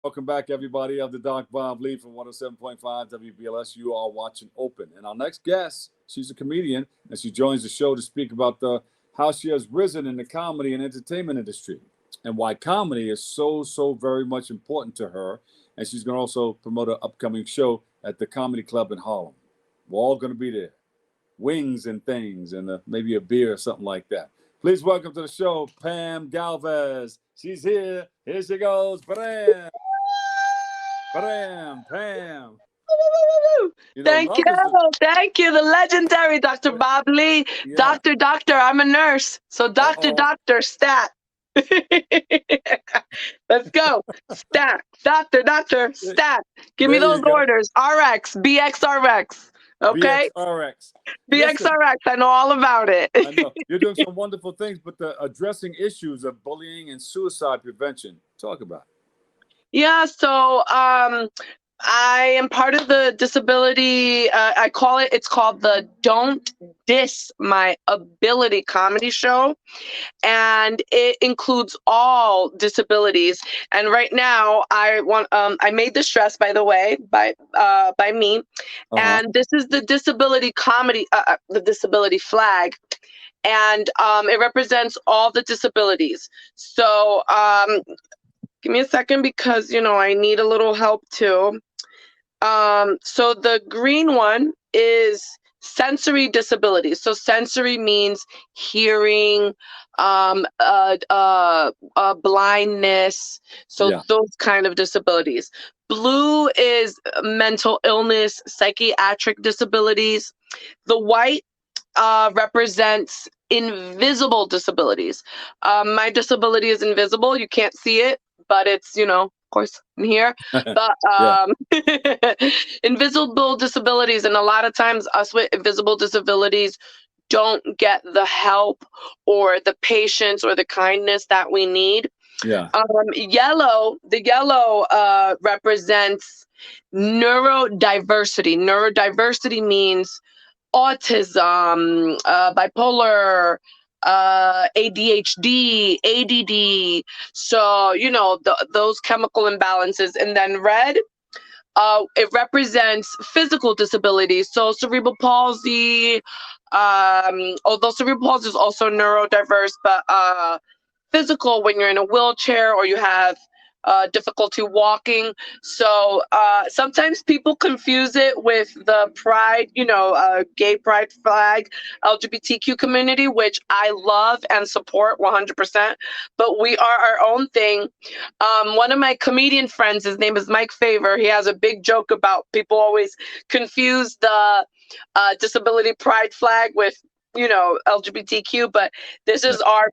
Welcome back, everybody. I'm the Doc Bob Lee from 107.5 WBLS. You are watching Open. And our next guest, she's a comedian, and she joins the show to speak about how she has risen in the comedy and entertainment industry and why comedy is so very much important to her. And she's going to also promote an upcoming show at the Comedy Club in Harlem. We're all going to be there. Wings and things and maybe a beer or something like that. Please welcome to the show, Pam Galvez. She's here. Here she goes. Bam. Pam. Thank you. The legendary Dr. Bob Lee. Yeah. Doctor, I'm a nurse. So doctor, stat. Let's go. Stat. Doctor, stat. Give me those orders. RX, BXRX. Okay? BXRX. I know all about it. I know. You're doing some wonderful things, but addressing issues of bullying and suicide prevention. Talk about it. Yeah, so I am part of the disability, it's called the Don't Diss My Ability comedy show. And it includes all disabilities. And right now I made this dress, by the way, by me. And this is the disability comedy, the disability flag. And it represents all the disabilities. So, give me a second because, I need a little help too. So the green one is sensory disabilities. So sensory means hearing, blindness. So those kind of disabilities. Blue is mental illness, psychiatric disabilities. The white represents invisible disabilities. My disability is invisible. You can't see it, but it's, of course, in here. But invisible disabilities, and a lot of times us with invisible disabilities don't get the help or the patience or the kindness that we need. The yellow represents neurodiversity. Neurodiversity means autism, bipolar, ADHD, ADD. So, those chemical imbalances. And then red, it represents physical disabilities. So cerebral palsy, although cerebral palsy is also neurodiverse, but physical when you're in a wheelchair or you have difficulty walking. So sometimes people confuse it with the pride, gay pride flag, LGBTQ community, which I love and support 100%. But we are our own thing. One of my comedian friends, his name is Mike Favor. He has a big joke about people always confuse the disability pride flag with LGBTQ, but this is our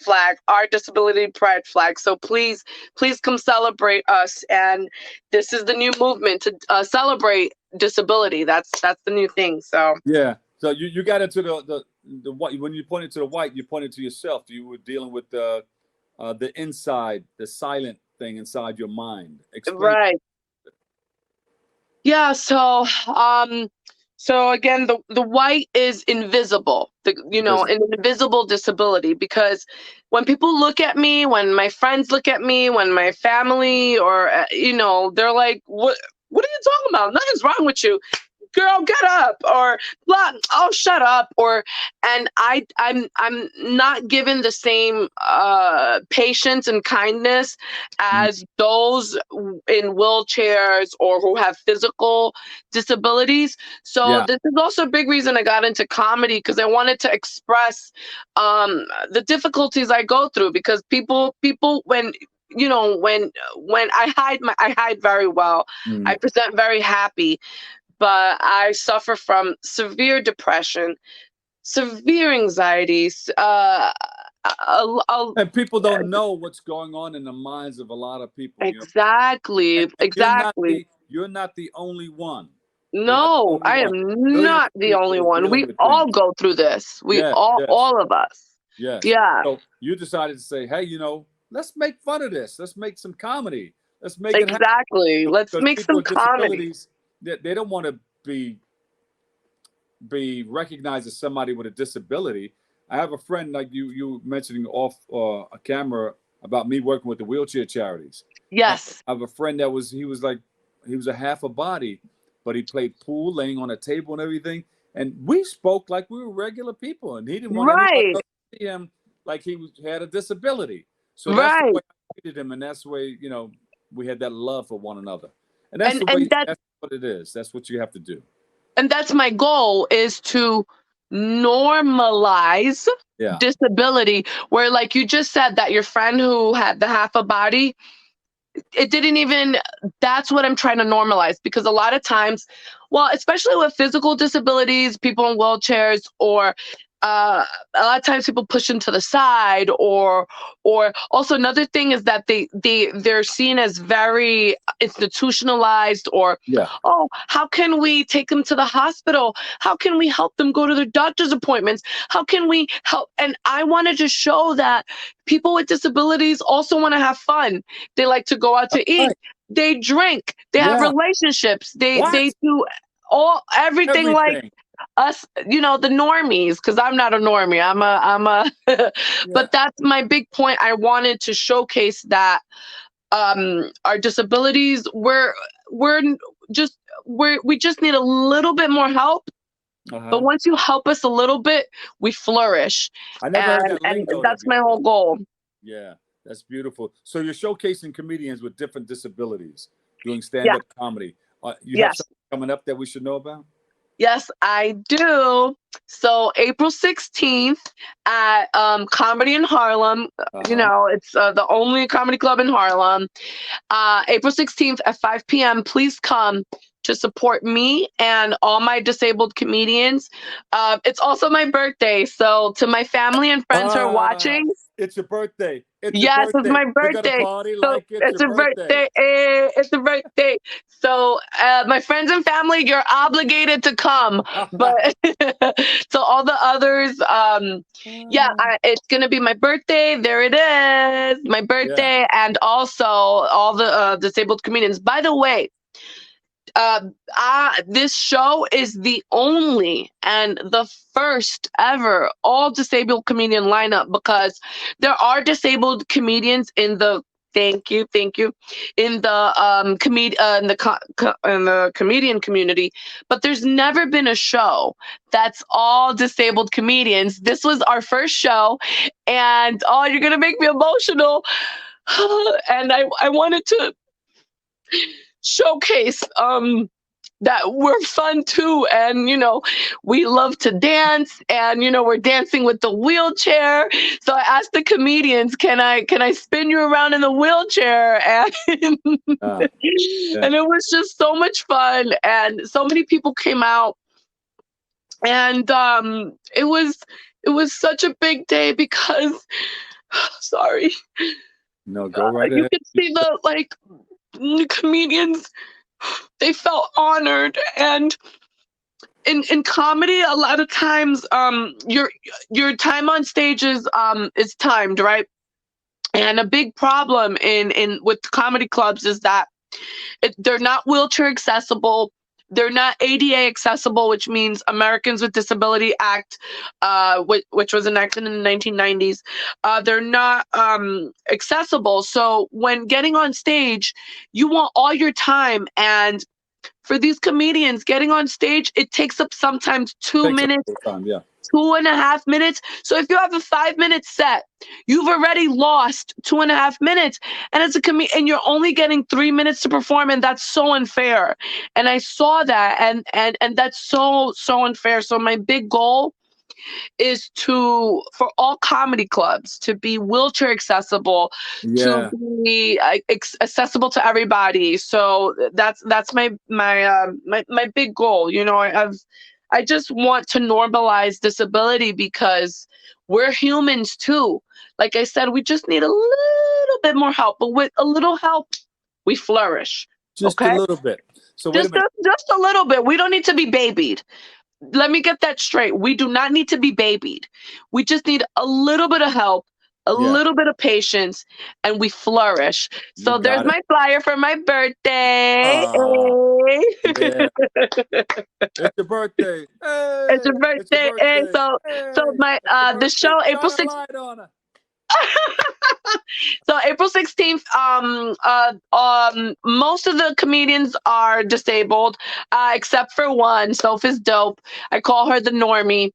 flag, our disability pride flag. So please come celebrate us. And this is the new movement to celebrate disability. That's the new thing. So so you got into the white. When you pointed to the white, you pointed to yourself. You were dealing with the inside, the silent thing inside your mind. Explain. Right. Yeah. So again, the white is invisible, an invisible disability, because when people look at me, when my friends look at me, when my family or, they're like, what are you talking about? Nothing's wrong with you. Girl, get up, or blah, oh, shut up, and I'm not given the same patience and kindness as those in wheelchairs or who have physical disabilities. So this is also a big reason I got into comedy, because I wanted to express the difficulties I go through, because people when I hide very well. I present very happy. But I suffer from severe depression, severe anxieties. And people don't know what's going on in the minds of a lot of people. Exactly. You're not the only one. No, I am not the only one. We all go through this. All of us. Yeah. So you decided to say, hey, let's make fun of this. Let's make some comedy. Let's make it happen. Let's make some comedy. They don't want to be recognized as somebody with a disability. I have a friend, like you mentioning off a camera about me working with the wheelchair charities. Yes. I have a friend that he was a half a body, but he played pool, laying on a table and everything. And we spoke like we were regular people, and he didn't want anybody Right. else to see him like had a disability. So that's the Right. way I treated him, and that's the way we had that love for one another. And that's And that that's what it is. That's what you have to do. and that's my goal, is to normalize Yeah. disability, where, like you just said, that your friend who had the half a body, it didn't even, that's what I'm trying to normalize, because a lot of times, well, especially with physical disabilities, people in wheelchairs, or a lot of times people push them to the side, or also another thing is that they're seen as very institutionalized, or Yeah. oh, how can we take them to the hospital, how can we help them go to their doctor's appointments, how can we help? And I wanted to show that people with disabilities also want to have fun. They like to go out to eat, Right. they drink, they have Yeah. relationships, they What? do everything like Everything. us, the normies, because I'm not a normie. I'm a Yeah. but that's my big point. I wanted to showcase that our disabilities, we're just we just need a little bit more help. But Uh-huh. once you help us a little bit, we flourish. I never heard that And lingo though that's my whole before. goal. Yeah, that's beautiful. So you're showcasing comedians with different disabilities doing Yeah. stand-up comedy. You have Yes. something coming up that we should know about? Yes, I do. So April 16th at Comedy in Harlem. Uh-huh. It's the only comedy club in Harlem. April 16th at 5 p.m. Please come to support me and all my disabled comedians. It's also my birthday. So to my family and friends who are Ah, watching, it's your birthday. It's your yes, it's birthday. my We're gonna birthday. party So like it's it's your a birthday. birthday. It's a birthday. So my friends and family, you're obligated to come. But so all the others, yeah, it's gonna be my birthday. There it is, my Yeah. birthday, and also all the disabled comedians. By the way, this show is the only and the first ever all disabled comedian lineup, because there are disabled comedians in the thank you in the in the comedian community, but there's never been a show that's all disabled comedians. This was our first show, and oh, you're gonna make me emotional. And I wanted to showcase that we're fun too, and we love to dance, and we're dancing with the wheelchair. So I asked the comedians, can I spin you around in the wheelchair? And Yeah. and it was just so much fun, and so many people came out, and it was such a big day, because sorry, No, go right you ahead. could see the comedians, they felt honored. And in comedy, a lot of times your time on stage is timed, right? And a big problem in with comedy clubs is that they're not wheelchair accessible, they're not ADA accessible, which means Americans with Disability Act, which was enacted in the 1990s. They're not accessible. So when getting on stage, you want all your time. And for these comedians, getting on stage, it takes up sometimes 2 Takes up minutes, a little time, yeah. 2.5 minutes. So if you have a 5 minute set, you've already lost 2.5 minutes. And as a and you're only getting 3 minutes to perform, and that's so unfair. And I saw that, and that's so unfair. So my big goal is for all comedy clubs to be wheelchair accessible, to Yeah. be accessible to everybody. So that's my big goal. I just want to normalize disability, because we're humans too. Like I said, we just need a little bit more help, but with a little help, we flourish. Just a Okay, little bit. So wait a just minute. just a little bit. We don't need to be babied. Let me get that straight. We do not need to be babied. We just need a little bit of help, a Yeah, little bit of patience, and we flourish. you So there's got it. my flyer for my birthday. Ah, Hey. yeah. It's your birthday. It's Hey, your it's your birthday. Hey. birthday. So Hey, my it's your the birthday. show April Shine a 6th. light on her. So April 16th, most of the comedians are disabled, except for one. Sophie's dope. I call her the normie,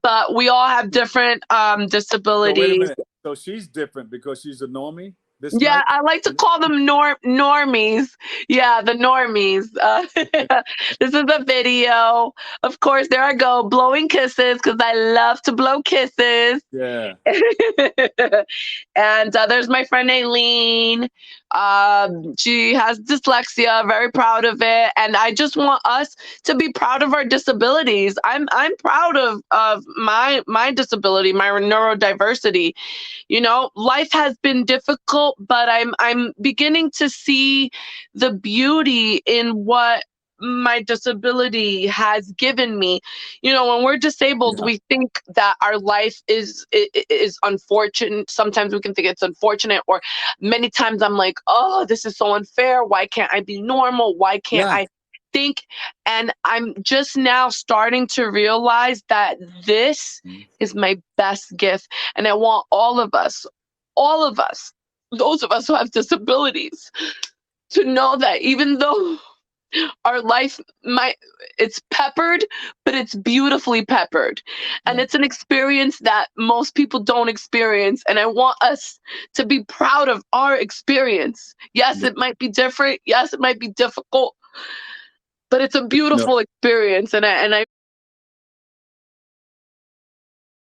but we all have different So wait a disabilities. minute. So she's different because she's a normie this Yeah, night? I like to call them normies. Yeah, the normies. This is a video. Of course, there I go, blowing kisses because I love to blow kisses. Yeah. And there's my friend Aileen. She has dyslexia, very proud of it, and I just want us to be proud of our disabilities. I'm proud of my disability, my neurodiversity. You know, life has been difficult, but I'm beginning to see the beauty in what my disability has given me. You know, when we're disabled, Yeah. we think that our life is unfortunate. Sometimes we can think it's unfortunate, or many times I'm like, oh, this is so unfair. Why can't I be normal? Why can't Yeah. I think? And I'm just now starting to realize that this is my best gift. And I want all of us, those of us who have disabilities, to know that even though our life might, it's peppered, but it's beautifully peppered, and Yeah. it's an experience that most people don't experience, and I want us to be proud of our experience. Yes, Yeah. it might be different, yes, it might be difficult, but it's a No. beautiful experience, and I